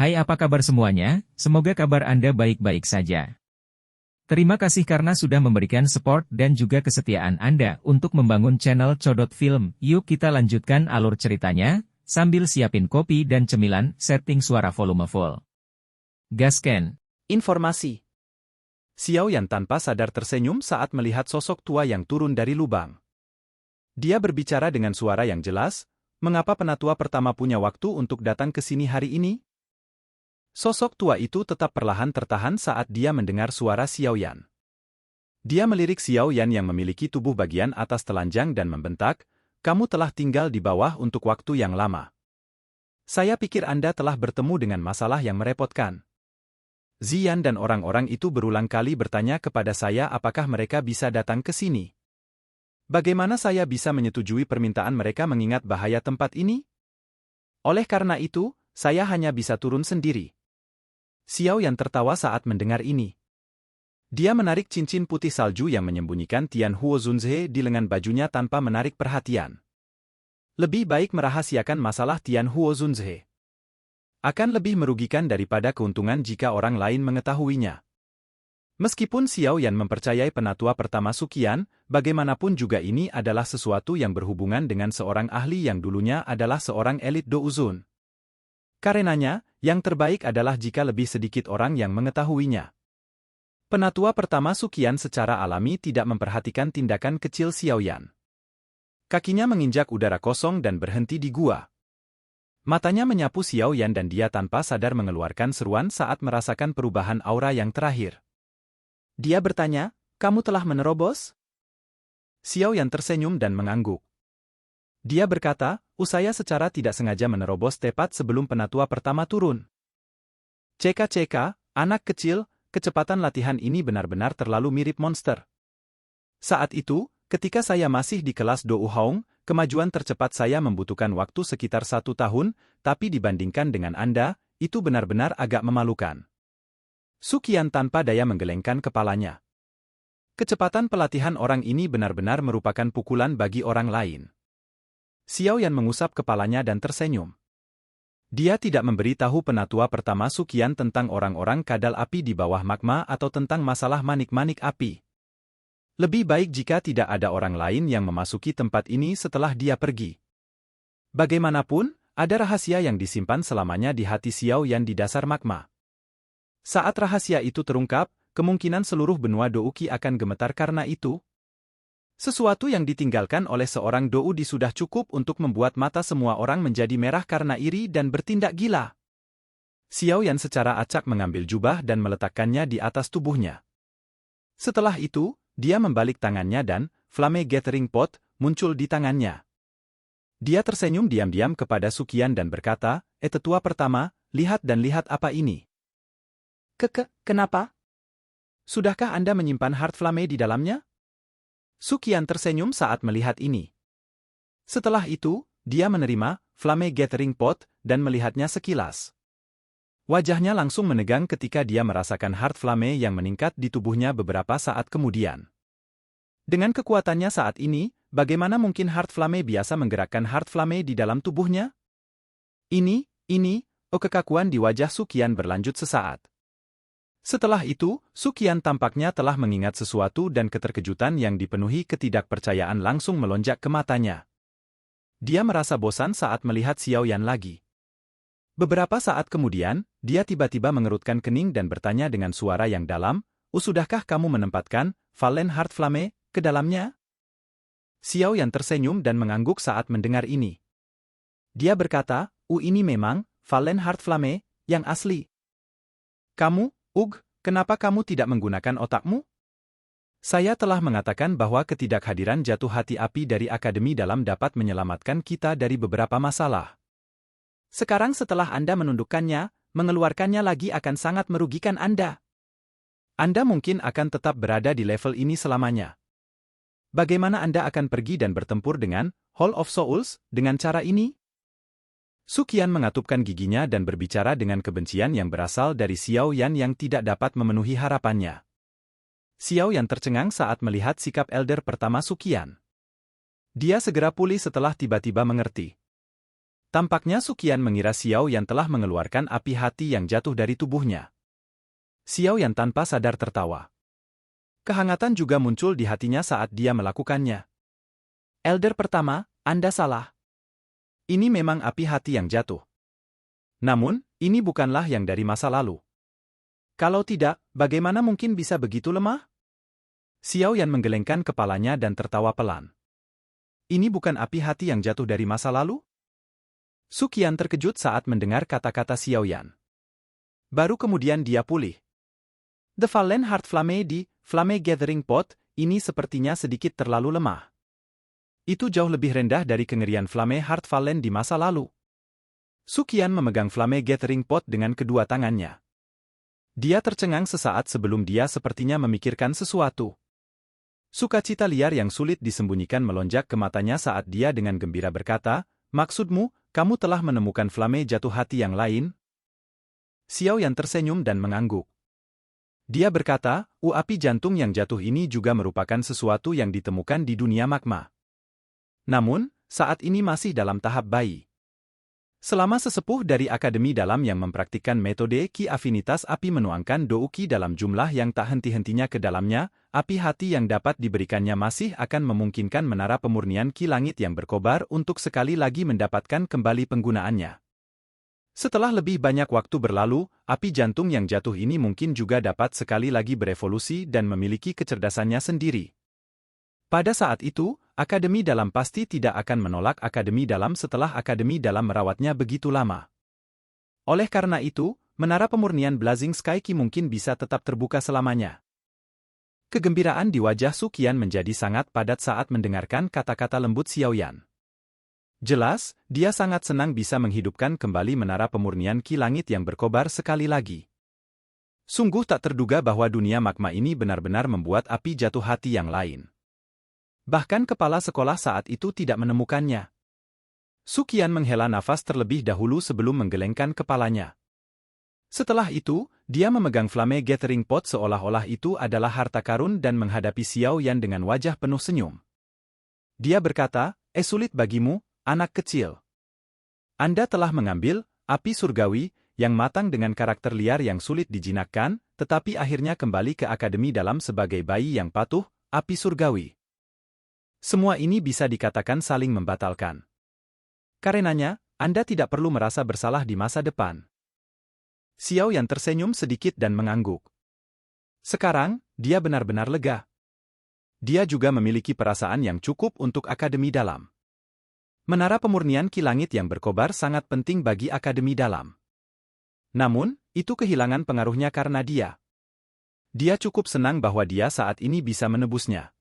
Hai, apa kabar semuanya? Semoga kabar Anda baik-baik saja. Terima kasih karena sudah memberikan support dan juga kesetiaan Anda untuk membangun channel Codot Film. Yuk kita lanjutkan alur ceritanya, sambil siapin kopi dan cemilan, setting suara volume full. Gasken. Informasi. Xiao Yan tanpa sadar tersenyum saat melihat sosok tua yang turun dari lubang. Dia berbicara dengan suara yang jelas, "Mengapa penatua pertama punya waktu untuk datang ke sini hari ini?" Sosok tua itu tetap perlahan tertahan saat dia mendengar suara Xiao Yan. Dia melirik Xiao Yan yang memiliki tubuh bagian atas telanjang dan membentak, "Kamu telah tinggal di bawah untuk waktu yang lama. Saya pikir Anda telah bertemu dengan masalah yang merepotkan." Ziyan dan orang-orang itu berulang kali bertanya kepada saya apakah mereka bisa datang ke sini. Bagaimana saya bisa menyetujui permintaan mereka mengingat bahaya tempat ini? Oleh karena itu, saya hanya bisa turun sendiri. Xiao Yan tertawa saat mendengar ini. Dia menarik cincin putih salju yang menyembunyikan Tian Huo Zunze di lengan bajunya tanpa menarik perhatian. Lebih baik merahasiakan masalah Tian Huo Zunze. Akan lebih merugikan daripada keuntungan jika orang lain mengetahuinya. Meskipun Xiao Yan mempercayai penatua pertama Suqian, bagaimanapun juga ini adalah sesuatu yang berhubungan dengan seorang ahli yang dulunya adalah seorang elit Douzun. Karenanya, yang terbaik adalah jika lebih sedikit orang yang mengetahuinya. Penatua pertama Suqian secara alami tidak memperhatikan tindakan kecil Xiao Yan. Kakinya menginjak udara kosong dan berhenti di gua. Matanya menyapu Xiao Yan dan dia tanpa sadar mengeluarkan seruan saat merasakan perubahan aura yang terakhir. Dia bertanya, "Kamu telah menerobos?" Xiao Yan tersenyum dan mengangguk. Dia berkata, "Saya secara tidak sengaja menerobos tepat sebelum penatua pertama turun." "Ceka, anak kecil, kecepatan latihan ini benar-benar terlalu mirip monster. Saat itu, ketika saya masih di kelas Dou Hong, kemajuan tercepat saya membutuhkan waktu sekitar 1 tahun, tapi dibandingkan dengan Anda, itu benar-benar agak memalukan." Suqian tanpa daya menggelengkan kepalanya. Kecepatan pelatihan orang ini benar-benar merupakan pukulan bagi orang lain. Xiao Yan mengusap kepalanya dan tersenyum. Dia tidak memberi tahu penatua pertama Suqian tentang orang-orang kadal api di bawah magma atau tentang masalah manik-manik api. Lebih baik jika tidak ada orang lain yang memasuki tempat ini setelah dia pergi. Bagaimanapun, ada rahasia yang disimpan selamanya di hati Xiao Yan di dasar magma. Saat rahasia itu terungkap, kemungkinan seluruh benua Douqi akan gemetar karena itu. Sesuatu yang ditinggalkan oleh seorang Doudi sudah cukup untuk membuat mata semua orang menjadi merah karena iri dan bertindak gila. Xiao Yan secara acak mengambil jubah dan meletakkannya di atas tubuhnya. Setelah itu, dia membalik tangannya dan Flame Gathering Pot muncul di tangannya. Dia tersenyum diam-diam kepada Suqian dan berkata, "Tetua pertama, lihat apa ini." Kenapa? Sudahkah Anda menyimpan Heart Flame di dalamnya?" Suqian tersenyum saat melihat ini. Setelah itu, dia menerima Flame Gathering Pot dan melihatnya sekilas. Wajahnya langsung menegang ketika dia merasakan Heart Flame yang meningkat di tubuhnya beberapa saat kemudian. Dengan kekuatannya saat ini, bagaimana mungkin Heart Flame biasa menggerakkan Heart Flame di dalam tubuhnya? Kekakuan di wajah Suqian berlanjut sesaat. Setelah itu, Suqian tampaknya telah mengingat sesuatu dan keterkejutan yang dipenuhi ketidakpercayaan langsung melonjak ke matanya. Dia merasa bosan saat melihat Xiao Yan lagi. Beberapa saat kemudian, dia tiba-tiba mengerutkan kening dan bertanya dengan suara yang dalam, "Sudahkah kamu menempatkan Fallen Heart Flame ke dalamnya?" Xiao Yan tersenyum dan mengangguk saat mendengar ini. Dia berkata, Ini memang Fallen Heart Flame yang asli." "Kamu, kenapa kamu tidak menggunakan otakmu? Saya telah mengatakan bahwa ketidakhadiran jatuh hati api dari Akademi Dalam dapat menyelamatkan kita dari beberapa masalah. Sekarang setelah Anda menundukkannya, mengeluarkannya lagi akan sangat merugikan Anda. Anda mungkin akan tetap berada di level ini selamanya. Bagaimana Anda akan pergi dan bertempur dengan Hall of Souls dengan cara ini?" Suqian mengatupkan giginya dan berbicara dengan kebencian yang berasal dari Xiao Yan yang tidak dapat memenuhi harapannya. Xiao Yan tercengang saat melihat sikap elder pertama Suqian. Dia segera pulih setelah tiba-tiba mengerti. Tampaknya Suqian mengira Xiao Yan telah mengeluarkan api hati yang jatuh dari tubuhnya. Xiao Yan tanpa sadar tertawa. Kehangatan juga muncul di hatinya saat dia melakukannya. Elder pertama, Anda salah. Ini memang api hati yang jatuh. Namun, ini bukanlah yang dari masa lalu. Kalau tidak, bagaimana mungkin bisa begitu lemah? Xiao Yan menggelengkan kepalanya dan tertawa pelan. Ini bukan api hati yang jatuh dari masa lalu? Suqian terkejut saat mendengar kata-kata Xiao Yan. Baru kemudian dia pulih. The Fallen Heart Flame di Flame Gathering Pot, ini sepertinya sedikit terlalu lemah. Itu jauh lebih rendah dari kengerian Flame Heart Fallen di masa lalu. Suqian memegang Flame Gathering Pot dengan kedua tangannya. Dia tercengang sesaat sebelum dia sepertinya memikirkan sesuatu. Sukacita liar yang sulit disembunyikan melonjak ke matanya saat dia dengan gembira berkata, "Maksudmu, kamu telah menemukan flame jatuh hati yang lain?" Xiao Yan tersenyum dan mengangguk. Dia berkata, api jantung yang jatuh ini juga merupakan sesuatu yang ditemukan di dunia magma. Namun, saat ini masih dalam tahap bayi. Selama sesepuh dari Akademi Dalam yang mempraktikkan metode Ki Afinitas Api menuangkan Douki dalam jumlah yang tak henti-hentinya ke dalamnya, api hati yang dapat diberikannya masih akan memungkinkan menara pemurnian Ki Langit yang berkobar untuk sekali lagi mendapatkan kembali penggunaannya. Setelah lebih banyak waktu berlalu, api jantung yang jatuh ini mungkin juga dapat sekali lagi berevolusi dan memiliki kecerdasannya sendiri. Pada saat itu, Akademi Dalam pasti tidak akan menolak Akademi Dalam setelah Akademi Dalam merawatnya begitu lama. Oleh karena itu, menara pemurnian Blazing Sky Ki mungkin bisa tetap terbuka selamanya. Kegembiraan di wajah Suqian menjadi sangat padat saat mendengarkan kata-kata lembut Xiao Yan. Jelas, dia sangat senang bisa menghidupkan kembali menara pemurnian Ki Langit yang berkobar sekali lagi. Sungguh tak terduga bahwa dunia magma ini benar-benar membuat api jatuh hati yang lain. Bahkan kepala sekolah saat itu tidak menemukannya. Suqian menghela nafas terlebih dahulu sebelum menggelengkan kepalanya. Setelah itu, dia memegang Flame Gathering Pot seolah-olah itu adalah harta karun dan menghadapi Xiao Yan dengan wajah penuh senyum. Dia berkata, sulit bagimu, anak kecil. Anda telah mengambil api surgawi yang matang dengan karakter liar yang sulit dijinakkan, tetapi akhirnya kembali ke Akademi Dalam sebagai bayi yang patuh, api surgawi. Semua ini bisa dikatakan saling membatalkan. Karenanya, Anda tidak perlu merasa bersalah di masa depan. Xiao Yan tersenyum sedikit dan mengangguk. Sekarang, dia benar-benar lega. Dia juga memiliki perasaan yang cukup untuk Akademi Dalam. Menara pemurnian Ki Langit yang berkobar sangat penting bagi Akademi Dalam. Namun, itu kehilangan pengaruhnya karena dia. Dia cukup senang bahwa dia saat ini bisa menebusnya.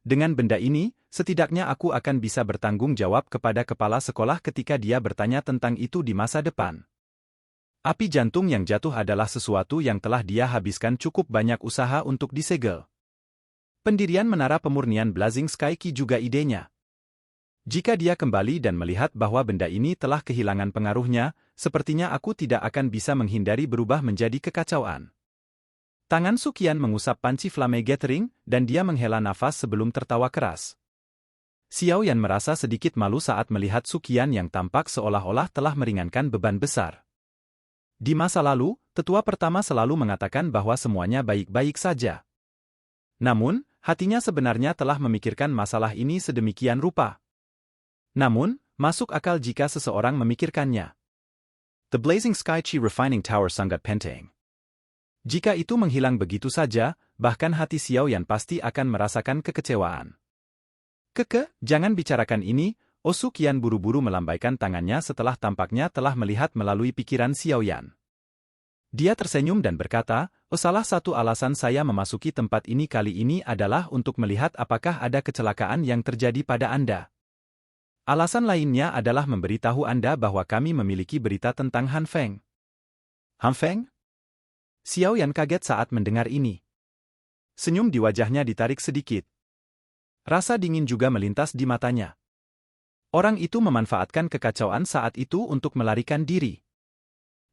Dengan benda ini, setidaknya aku akan bisa bertanggung jawab kepada kepala sekolah ketika dia bertanya tentang itu di masa depan. Api jantung yang jatuh adalah sesuatu yang telah dia habiskan cukup banyak usaha untuk disegel. Pendirian menara pemurnian Blazing Sky Ki juga idenya. Jika dia kembali dan melihat bahwa benda ini telah kehilangan pengaruhnya, sepertinya aku tidak akan bisa menghindari berubah menjadi kekacauan. Tangan Suqian mengusap panci Flame Gathering, dan dia menghela nafas sebelum tertawa keras. Xiao Yan merasa sedikit malu saat melihat Suqian yang tampak seolah-olah telah meringankan beban besar. Di masa lalu, tetua pertama selalu mengatakan bahwa semuanya baik-baik saja. Namun, hatinya sebenarnya telah memikirkan masalah ini sedemikian rupa. Namun, masuk akal jika seseorang memikirkannya. The Blazing Sky Chi Refining Tower Sangat Penteng. Jika itu menghilang begitu saja, bahkan hati Xiao Yan pasti akan merasakan kekecewaan. Jangan bicarakan ini, Suqian buru-buru melambaikan tangannya setelah tampaknya telah melihat melalui pikiran Xiao Yan. Dia tersenyum dan berkata, salah satu alasan saya memasuki tempat ini kali ini adalah untuk melihat apakah ada kecelakaan yang terjadi pada Anda. Alasan lainnya adalah memberitahu Anda bahwa kami memiliki berita tentang Han Feng. Han Feng? Xiao Yan kaget saat mendengar ini. Senyum di wajahnya ditarik sedikit. Rasa dingin juga melintas di matanya. Orang itu memanfaatkan kekacauan saat itu untuk melarikan diri.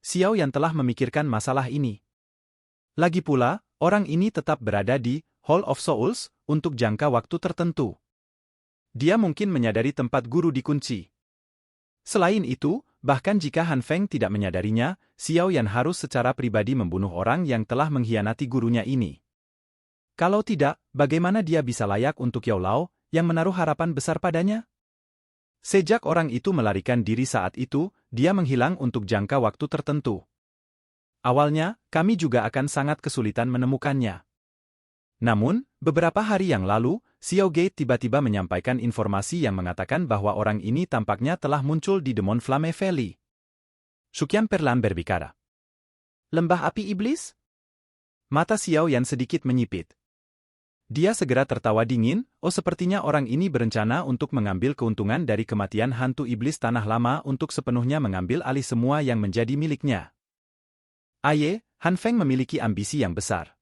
Xiao Yan telah memikirkan masalah ini. Lagi pula, orang ini tetap berada di Hall of Souls untuk jangka waktu tertentu. Dia mungkin menyadari tempat guru dikunci. Selain itu, bahkan jika Han Feng tidak menyadarinya, Xiao Yan harus secara pribadi membunuh orang yang telah mengkhianati gurunya ini. Kalau tidak, bagaimana dia bisa layak untuk Yao Lao, yang menaruh harapan besar padanya? Sejak orang itu melarikan diri saat itu, dia menghilang untuk jangka waktu tertentu. Awalnya, kami juga akan sangat kesulitan menemukannya. Namun, beberapa hari yang lalu, Xiao Gate tiba-tiba menyampaikan informasi yang mengatakan bahwa orang ini tampaknya telah muncul di Demon Flame Valley. Shuqian perlahan berbicara. Lembah api iblis? Mata Xiao Yan sedikit menyipit. Dia segera tertawa dingin, sepertinya orang ini berencana untuk mengambil keuntungan dari kematian hantu iblis tanah lama untuk sepenuhnya mengambil alih semua yang menjadi miliknya. Han Feng memiliki ambisi yang besar.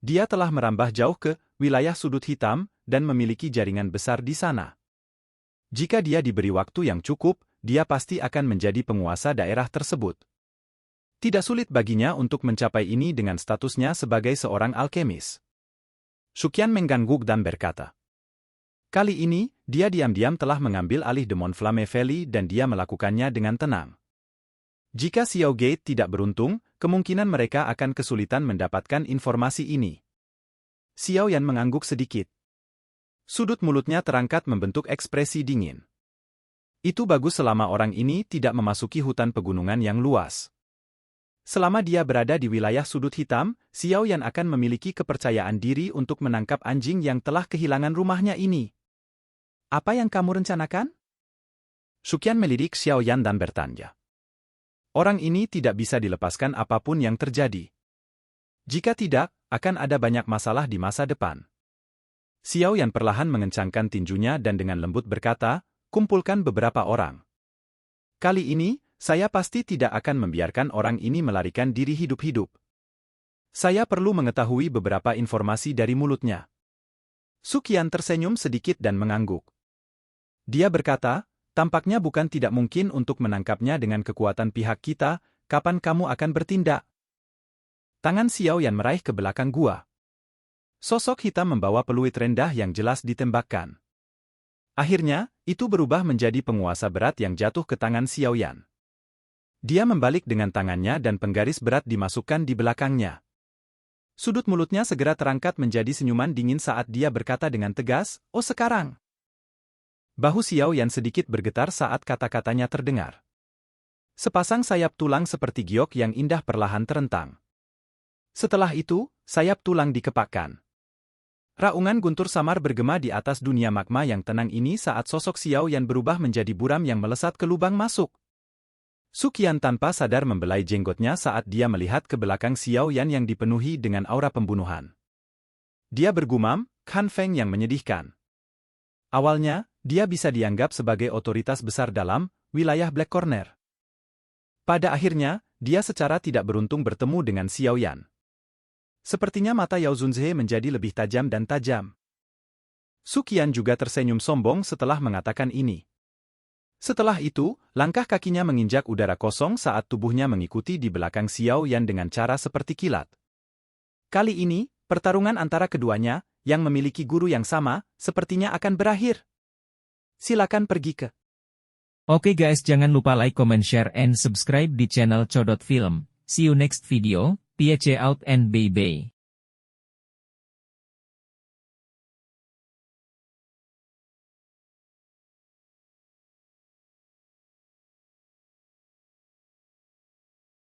Dia telah merambah jauh ke wilayah sudut hitam dan memiliki jaringan besar di sana. Jika dia diberi waktu yang cukup, dia pasti akan menjadi penguasa daerah tersebut. Tidak sulit baginya untuk mencapai ini dengan statusnya sebagai seorang alkemis. Shuqian mengangguk dan berkata, kali ini, dia diam-diam telah mengambil alih Demon Flame Valley dan dia melakukannya dengan tenang. Jika Xiao Gate tidak beruntung, kemungkinan mereka akan kesulitan mendapatkan informasi ini. Xiao Yan mengangguk sedikit. Sudut mulutnya terangkat membentuk ekspresi dingin. Itu bagus selama orang ini tidak memasuki hutan pegunungan yang luas. Selama dia berada di wilayah sudut hitam, Xiao Yan akan memiliki kepercayaan diri untuk menangkap anjing yang telah kehilangan rumahnya ini. Apa yang kamu rencanakan? Shuqian melirik Xiao Yan dan bertanya. Orang ini tidak bisa dilepaskan apapun yang terjadi. Jika tidak, akan ada banyak masalah di masa depan. Xiao Yan perlahan mengencangkan tinjunya dan dengan lembut berkata, kumpulkan beberapa orang. Kali ini, saya pasti tidak akan membiarkan orang ini melarikan diri hidup-hidup. Saya perlu mengetahui beberapa informasi dari mulutnya. Shuqian tersenyum sedikit dan mengangguk. Dia berkata, tampaknya bukan tidak mungkin untuk menangkapnya dengan kekuatan pihak kita, kapan kamu akan bertindak? Tangan Xiao Yan meraih ke belakang gua. Sosok hitam membawa peluit rendah yang jelas ditembakkan. Akhirnya, itu berubah menjadi penguasa berat yang jatuh ke tangan Xiao Yan. Dia membalik dengan tangannya dan penggaris berat dimasukkan di belakangnya. Sudut mulutnya segera terangkat menjadi senyuman dingin saat dia berkata dengan tegas, sekarang. Bahu Xiao Yan sedikit bergetar saat kata-katanya terdengar. Sepasang sayap tulang seperti giok yang indah perlahan terentang. Setelah itu, sayap tulang dikepakkan. Raungan guntur samar bergema di atas dunia magma yang tenang ini saat sosok Xiao Yan berubah menjadi buram yang melesat ke lubang masuk. Shuqian tanpa sadar membelai jenggotnya saat dia melihat ke belakang Xiao Yan yang dipenuhi dengan aura pembunuhan. Dia bergumam, Han Feng yang menyedihkan. Awalnya, dia bisa dianggap sebagai otoritas besar dalam wilayah Black Corner. Pada akhirnya, dia secara tidak beruntung bertemu dengan Xiao Yan. Sepertinya mata Yao Zunze menjadi lebih tajam dan tajam. Shuqian juga tersenyum sombong setelah mengatakan ini. Setelah itu, langkah kakinya menginjak udara kosong saat tubuhnya mengikuti di belakang Xiao Yan dengan cara seperti kilat. Kali ini, pertarungan antara keduanya, yang memiliki guru yang sama, sepertinya akan berakhir. Silakan pergi ke. Oke guys, jangan lupa like, comment, share, and subscribe di channel Codot Film. See you next video. Peace out and bye-bye.